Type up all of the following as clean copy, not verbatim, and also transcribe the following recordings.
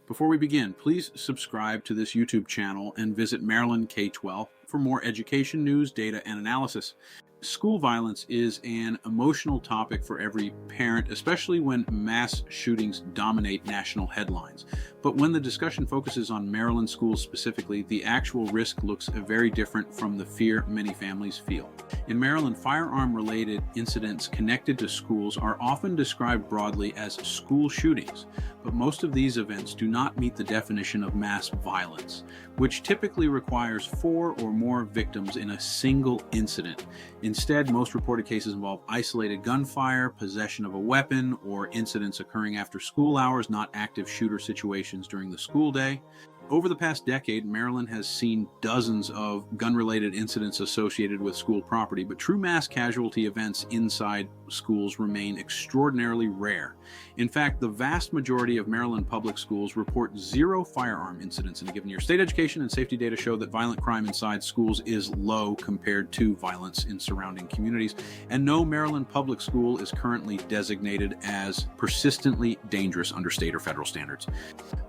Before we begin, please subscribe to this YouTube channel and visit Maryland K-12 for more education news, data, and analysis. School violence is an emotional topic for every parent, especially when mass shootings dominate national headlines. But when the discussion focuses on Maryland schools specifically, the actual risk looks very different from the fear many families feel. In Maryland, firearm-related incidents connected to schools are often described broadly as school shootings, but most of these events do not meet the definition of mass violence, which typically requires 4 or more victims in a single incident. Instead, most reported cases involve isolated gunfire, possession of a weapon, or incidents occurring after school hours, not active shooter situations during the school day. Over the past decade, Maryland has seen dozens of gun-related incidents associated with school property, but true mass casualty events inside schools remain extraordinarily rare. In fact, the vast majority of Maryland public schools report 0 firearm incidents in a given year. State education and safety data show that violent crime inside schools is low compared to violence in surrounding communities, and no Maryland public school is currently designated as persistently dangerous under state or federal standards.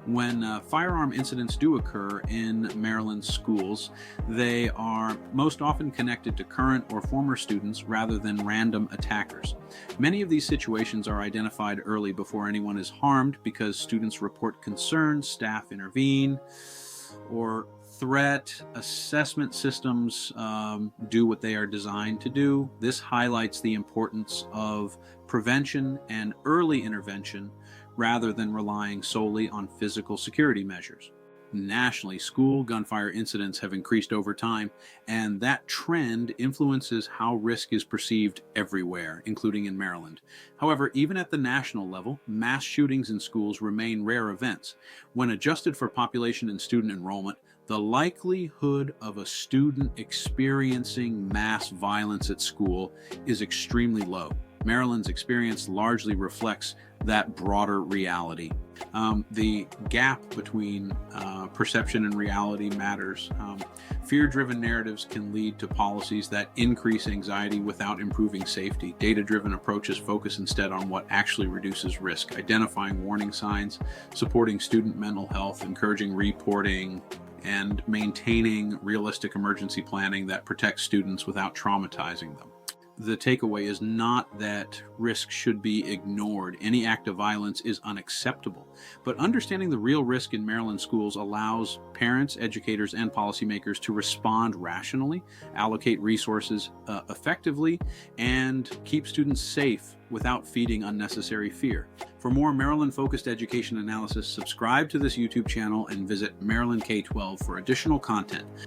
When firearm incidents do occur in Maryland schools, they are most often connected to current or former students rather than random attackers. Many of these situations are identified early before anyone is harmed because students report concerns, staff intervene, or threat assessment systems do what they are designed to do. This highlights the importance of prevention and early intervention rather than relying solely on physical security measures. Nationally, school gunfire incidents have increased over time, and that trend influences how risk is perceived everywhere, including in Maryland. However, even at the national level, mass shootings in schools remain rare events. When adjusted for population and student enrollment, the likelihood of a student experiencing mass violence at school is extremely low. Maryland's experience largely reflects that broader reality. The gap between perception and reality matters. Fear-driven narratives can lead to policies that increase anxiety without improving safety. Data-driven approaches focus instead on what actually reduces risk, identifying warning signs, supporting student mental health, encouraging reporting, and maintaining realistic emergency planning that protects students without traumatizing them. The takeaway is not that risk should be ignored. Any act of violence is unacceptable. But understanding the real risk in Maryland schools allows parents, educators, and policymakers to respond rationally, allocate resources effectively, and keep students safe without feeding unnecessary fear. For more Maryland-focused education analysis, subscribe to this YouTube channel and visit Maryland K-12 for additional content.